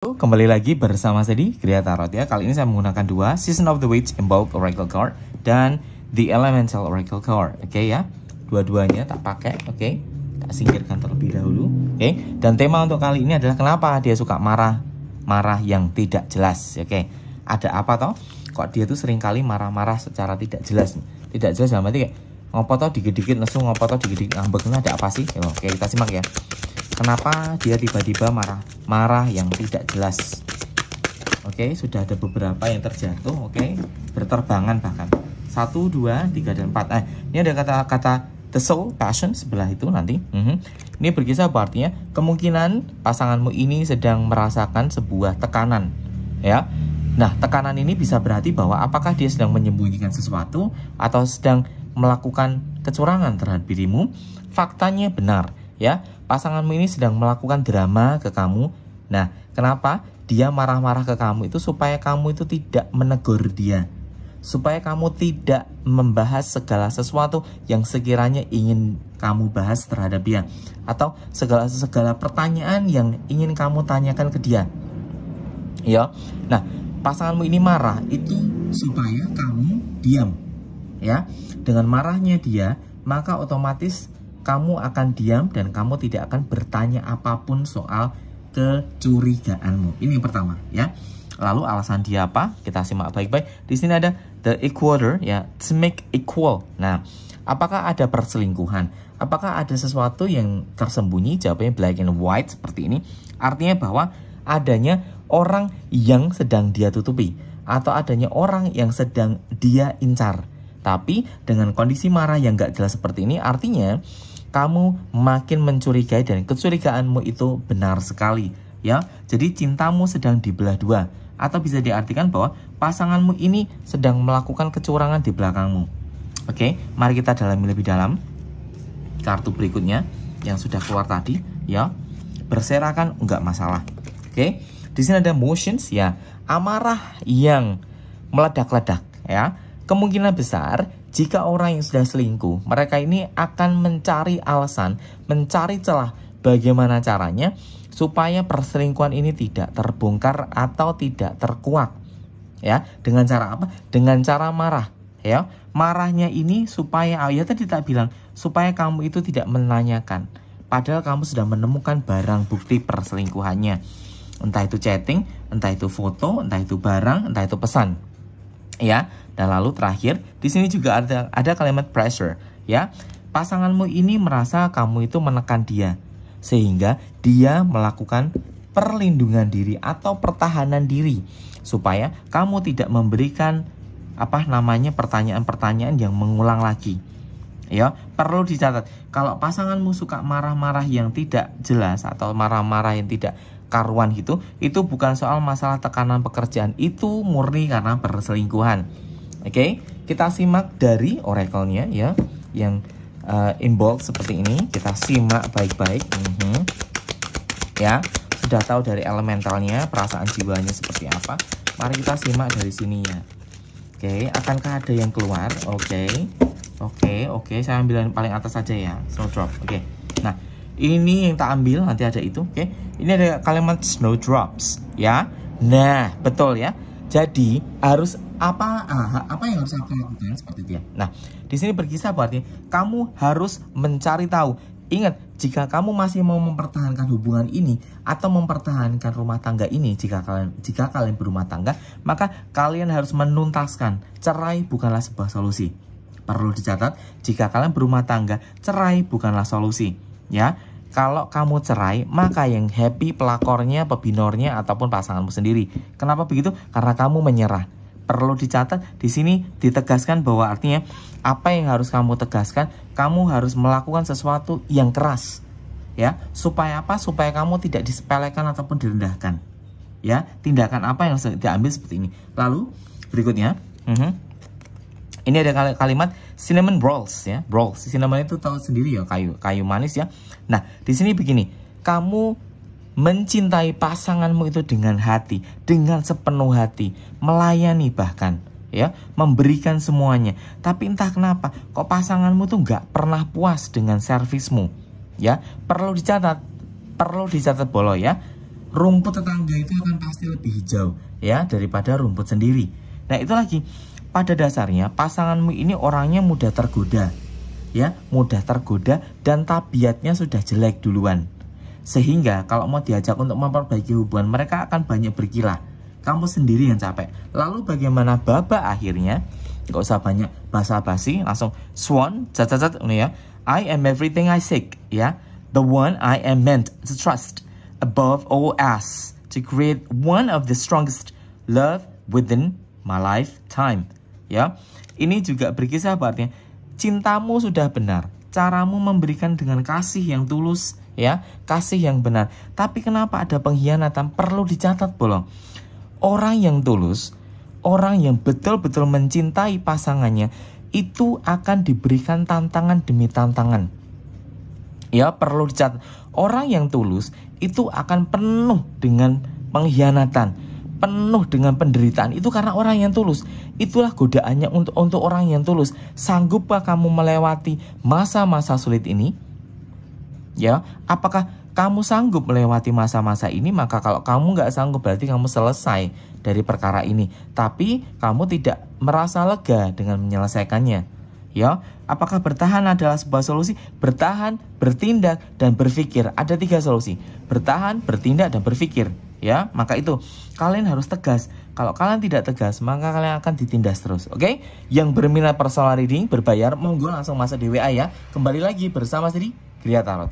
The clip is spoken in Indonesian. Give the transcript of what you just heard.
Kembali lagi bersama saya di Gria Tarot ya. Kali ini saya menggunakan dua Season of the Witch Embodied Oracle Card dan The Elemental Oracle Card. Oke ya, dua-duanya tak pakai. Oke, tak singkirkan terlebih dahulu. Oke, dan tema untuk kali ini adalah kenapa dia suka marah yang tidak jelas. Oke, ada apa toh? Kok dia tuh sering kali marah-marah secara tidak jelas. Tidak jelas dalam arti kayak ngopo toh dikit-dikit lesu, ngopo toh dikit-dikit ngambek. Ada apa sih? Oke, kita simak ya. Kenapa dia tiba-tiba marah yang tidak jelas? Oke, sudah ada beberapa yang terjatuh. Oke, berterbangan bahkan 1, 2, 3, dan 4. Ini ada kata-kata the soul, passion sebelah itu nanti. Ini berkisah artinya kemungkinan pasanganmu ini sedang merasakan sebuah tekanan, ya. Nah, tekanan ini bisa berarti bahwa apakah dia sedang menyembunyikan sesuatu atau sedang melakukan kecurangan terhadap dirimu. Faktanya benar, ya. Pasanganmu ini sedang melakukan drama ke kamu. Nah, kenapa dia marah-marah ke kamu itu? Supaya kamu itu tidak menegur dia, supaya kamu tidak membahas segala sesuatu yang sekiranya ingin kamu bahas terhadap dia, atau segala pertanyaan yang ingin kamu tanyakan ke dia. Ya, nah pasanganmu ini marah itu supaya kamu diam. Ya, dengan marahnya dia, maka otomatis kamu akan diam dan kamu tidak akan bertanya apapun soal kecurigaanmu. Ini yang pertama, ya. Lalu alasan dia apa? Kita simak baik-baik. Di sini ada the equator, ya, to make equal. Nah, apakah ada perselingkuhan? Apakah ada sesuatu yang tersembunyi? Jawabannya black and white seperti ini. Artinya bahwa adanya orang yang sedang dia tutupi atau adanya orang yang sedang dia incar. Tapi dengan kondisi marah yang gak jelas seperti ini, artinya kamu makin mencurigai dan kecurigaanmu itu benar sekali, ya. Jadi cintamu sedang dibelah dua, atau bisa diartikan bahwa pasanganmu ini sedang melakukan kecurangan di belakangmu. Oke, mari kita dalami lebih dalam. Kartu berikutnya yang sudah keluar tadi, ya. Berserakan enggak masalah. Oke. Di sini ada motions, ya. Amarah yang meledak-ledak, ya. Kemungkinan besar jika orang yang sudah selingkuh, mereka ini akan mencari alasan, mencari celah bagaimana caranya supaya perselingkuhan ini tidak terbongkar atau tidak terkuak. Ya, dengan cara apa? Dengan cara marah, ya. Marahnya ini supaya, ya tadi tak bilang, supaya kamu itu tidak menanyakan. Padahal kamu sudah menemukan barang bukti perselingkuhannya. Entah itu chatting, entah itu foto, entah itu barang, entah itu pesan. Ya, dan lalu terakhir di sini juga ada kalimat pressure, ya. Pasanganmu ini merasa kamu itu menekan dia sehingga dia melakukan perlindungan diri atau pertahanan diri supaya kamu tidak memberikan pertanyaan-pertanyaan yang mengulang lagi. Ya, perlu dicatat kalau pasanganmu suka marah-marah yang tidak jelas atau marah-marah yang tidak karuan gitu, itu bukan soal masalah tekanan pekerjaan, itu murni karena perselingkuhan. Oke, kita simak dari oracle-nya, ya, yang in bold seperti ini. Kita simak baik-baik. Ya, sudah tahu dari elementalnya, perasaan jiwanya seperti apa. Mari kita simak dari sininya. Oke, akankah ada yang keluar? Oke, saya ambil yang paling atas saja ya, snowdrop. Oke, nah ini yang tak ambil, nanti ada itu. Oke, ini ada kalimat snowdrops, ya. Nah, betul ya. Jadi harus apa yang harus aku lakukan seperti itu ya. Nah, di sini berkisah berarti kamu harus mencari tahu. Ingat, jika kamu masih mau mempertahankan hubungan ini atau mempertahankan rumah tangga ini, jika kalian berumah tangga, maka kalian harus menuntaskan. Cerai bukanlah sebuah solusi. Perlu dicatat, jika kalian berumah tangga, cerai bukanlah solusi, ya. Kalau kamu cerai, maka yang happy pelakornya, pebinornya, ataupun pasanganmu sendiri. Kenapa begitu? Karena kamu menyerah. Perlu dicatat, di sini ditegaskan bahwa artinya apa yang harus kamu tegaskan, kamu harus melakukan sesuatu yang keras, ya. Supaya apa? Supaya kamu tidak disepelekan ataupun direndahkan, ya. Tindakan apa yang diambil seperti ini. Lalu berikutnya, ini ada kalimat cinnamon rolls, ya. Rolls, cinnamon itu tahu sendiri ya, kayu manis ya. Nah, di sini begini, kamu mencintai pasanganmu itu dengan hati, dengan sepenuh hati, melayani bahkan, ya, memberikan semuanya. Tapi entah kenapa, kok pasanganmu tuh nggak pernah puas dengan servismu, ya. Perlu dicatat bolo ya. rumput tetangga itu akan pasti lebih hijau ya daripada rumput sendiri. Nah, itu lagi. Pada dasarnya pasanganmu ini orangnya mudah tergoda. Ya, mudah tergoda dan tabiatnya sudah jelek duluan. Sehingga kalau mau diajak untuk memperbaiki hubungan, mereka akan banyak berkilah. Kamu sendiri yang capek. Lalu bagaimana Baba akhirnya? Gak usah banyak basa-basi, langsung Swan, ini ya. I am everything I seek, ya. The one I am meant to trust above all else, to create one of the strongest love within my lifetime. Ya, ini juga berkisah bahwa cintamu sudah benar, caramu memberikan dengan kasih yang tulus, ya, kasih yang benar. Tapi kenapa ada pengkhianatan? Perlu dicatat, bolong. Orang yang tulus, orang yang betul-betul mencintai pasangannya, itu akan diberikan tantangan demi tantangan. Ya, perlu dicatat. Orang yang tulus itu akan penuh dengan pengkhianatan, penuh dengan penderitaan. Itu karena orang yang tulus. Itulah godaannya untuk orang yang tulus. Sanggupkah kamu melewati masa-masa sulit ini? Ya, apakah kamu sanggup melewati masa-masa ini? Maka kalau kamu nggak sanggup, berarti kamu selesai dari perkara ini. Tapi kamu tidak merasa lega dengan menyelesaikannya. Ya, apakah bertahan adalah sebuah solusi? Bertahan, bertindak, dan berpikir. Ada 3 solusi. Bertahan, bertindak, dan berpikir. Ya, maka itu kalian harus tegas. Kalau kalian tidak tegas, maka kalian akan ditindas terus. Oke? Yang berminat personal reading berbayar, monggo langsung masuk di WA ya. Kembali lagi bersama Sri Gria Tarot.